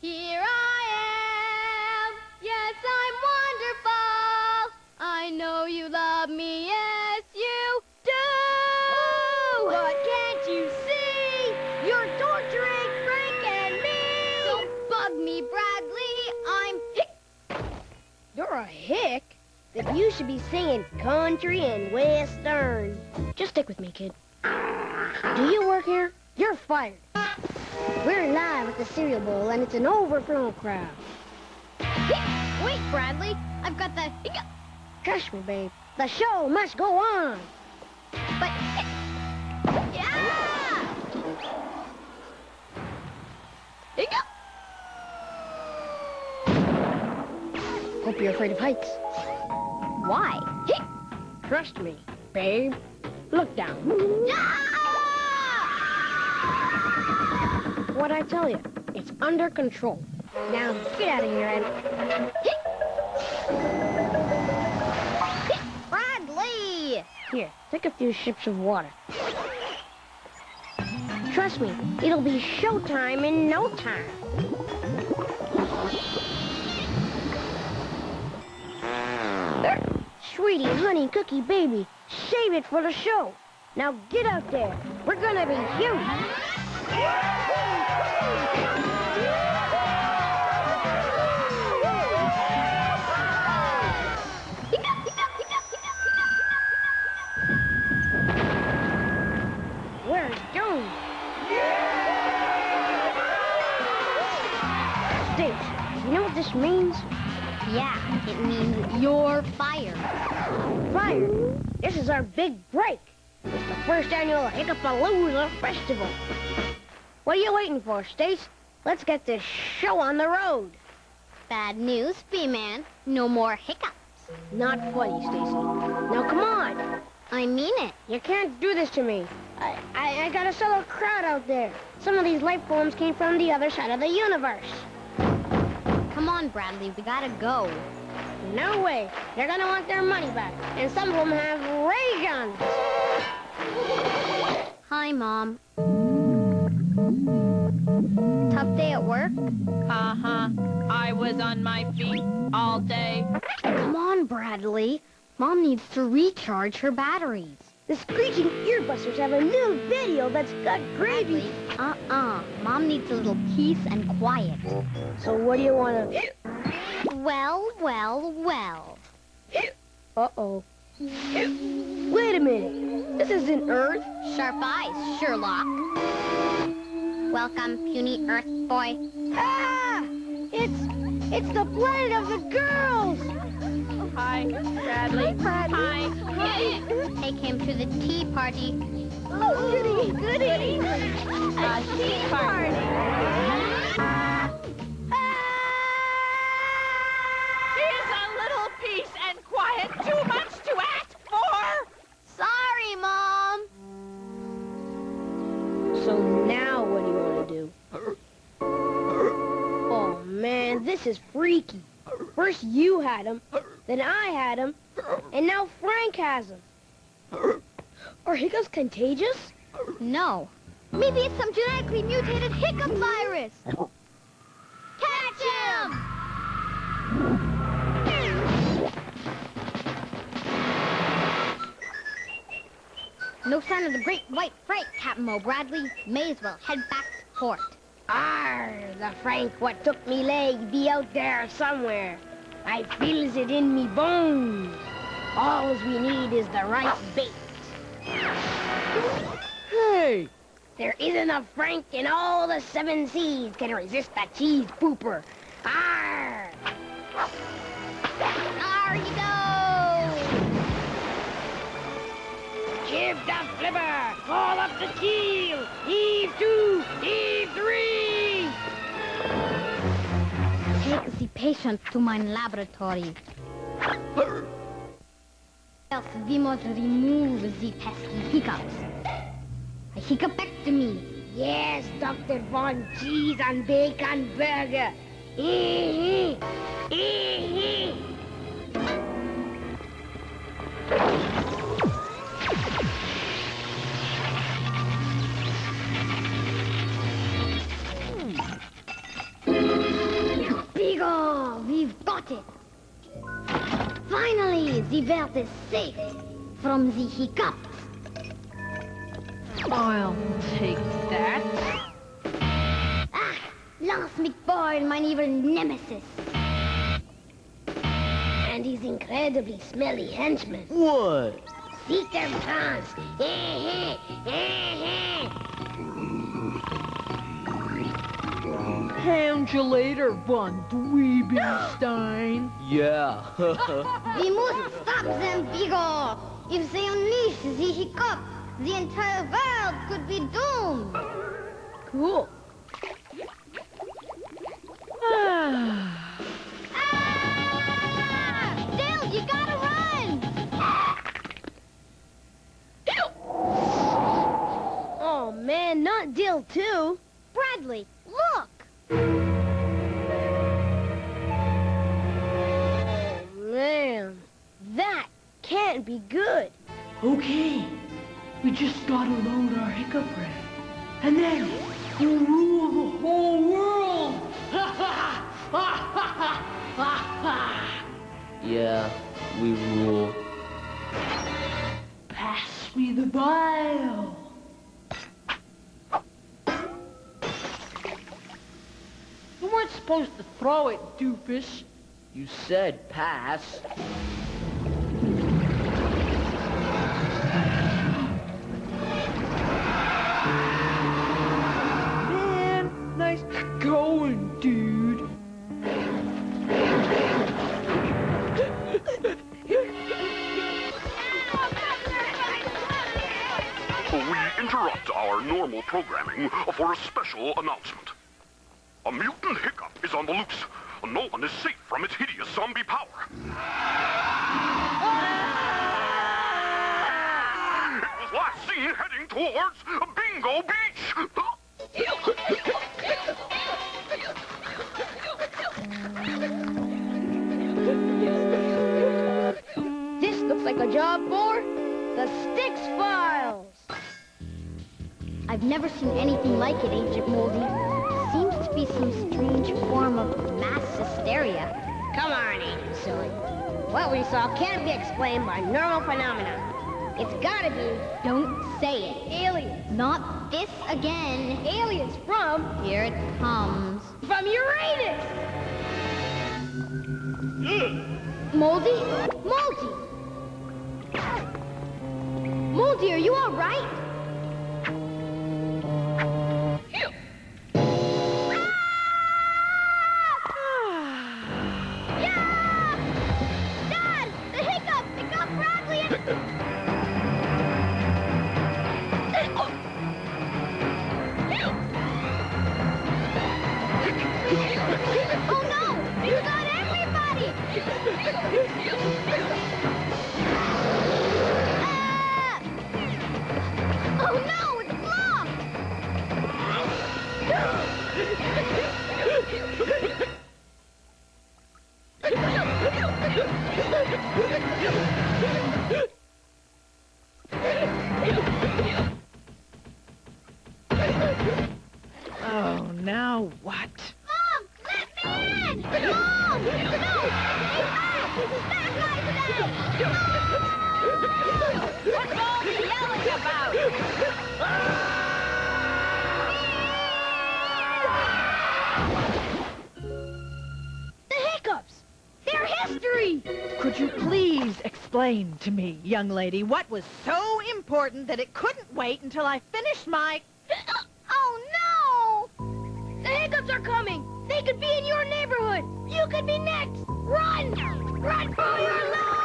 Here I am. Yes, I'm wonderful. I know you love me, yes, you do. But can't you see? You're torturing Frank and me. Don't bug me, Bradley. I'm hick. You're a hick? Then you should be singing country and western. Just stick with me, kid. Do you work here? You're fired. We're live at the cereal bowl, and it's an overflow crowd. Wait, Bradley. I've got the hiccup. Trust me, babe. The show must go on. But yeah! Hiccup! Hope you're afraid of heights. Why? Trust me, babe. Look down. What'd I tell you? It's under control. Now get out of here, and... Bradley! Here, take a few sips of water. Trust me, it'll be showtime in no time. Sweetie, honey, cookie, baby, save it for the show. Now get out there. We're gonna be huge. Where's Jones? Stage, you know what this means? Yeah, it means you're fired. Fired? This is our big break. It's the first annual Hiccupalooza Festival. What are you waiting for, Stace? Let's get this show on the road. Bad news, B-Man. No more hiccups. Not funny, Stacy. Now, come on. I mean it. You can't do this to me. I got a solo crowd out there. Some of these life forms came from the other side of the universe. Come on, Bradley. We gotta go. No way. They're gonna want their money back. And some of them have ray guns. Hi, Mom. Tough day at work? Uh-huh. I was on my feet all day. Come on, Bradley. Mom needs to recharge her batteries. The Screeching Earbusters have a new video that's got gravy. Mom needs a little peace and quiet. So what do you want to... Well, well, well. Uh-oh. Wait a minute. This isn't Earth. Sharp eyes, Sherlock. Welcome, puny Earth boy. Ah! It's the planet of the girls! Hi, Bradley. Hi. Take him to the tea party. Oh, goody, goody. A tea party. Here's a little peace and quiet. Too much to ask for. Sorry, Mom. So now what do you want to do? Oh, man, this is freaky. First you had him, then I had him, and now Frank has him. Are hiccups contagious? No. Maybe it's some genetically mutated hiccup virus. Catch him! No sign of the great white Frank, Captain Mo Bradley. May as well head back to port. Arr, the Frank what took me leg be out there somewhere. I feels it in me bones. All we need is the right bait. Hey! There isn't a Frank in all the 7 seas can resist that cheese pooper. Arr! There you go! Give the flipper! Haul up the keel! Heave 2! Heave 3! Take the patient to my laboratory. Else we must remove the pesky hiccups. A hiccupectomy. Yes, Dr. Von Cheese and Bacon Burger. Hee hee. got it. Finally, the world is safe from the hiccup. I'll take that. Ah, Lance McBoyle, my evil nemesis. And his incredibly smelly henchman. What? Seek their chance. Hound you later, Von Dweebenstein. Yeah. We must stop them, Beagle. If they unleash the hiccup, the entire world could be doomed. Cool. Ah! Dale, you gotta run! Oh, man, not Dill, too. Bradley, look! Oh, man, that can't be good. Okay, we just gotta load our hiccup ray, and then we'll rule the whole world! Yeah, we rule. Pass me the bile. You weren't supposed to throw it, doofus. You said pass. Man, nice going, dude. We interrupt our normal programming for a special announcement. A mutant hiccup is on the loose. No one is safe from its hideous zombie power. It was last seen heading towards Bingo Beach. This looks like a job for the Sticks Files. I've never seen anything like it, Agent Moldy. Seems to be some strange form of mass hysteria. Come on, Agent Silly. What we saw can't be explained by normal phenomena. It's gotta be Don't say it. aliens. Not this again. Aliens from Here it comes. Uranus! Moldy? Moldy! Moldy, are you all right? Dad! The hiccup! It got Bradley and... Oh no! You got everybody! Ah! Oh no! It's blocked! Oh, now what? Mom! Let me in! Mom! No! Stay back! Bad guys today! What's all the yelling about? the hiccups. They're history. Could you please explain to me, young lady, what was so important that it couldn't wait until I finished my... Oh no! The hiccups are coming. They could be in your neighborhood. You could be next. Run! Run for your life!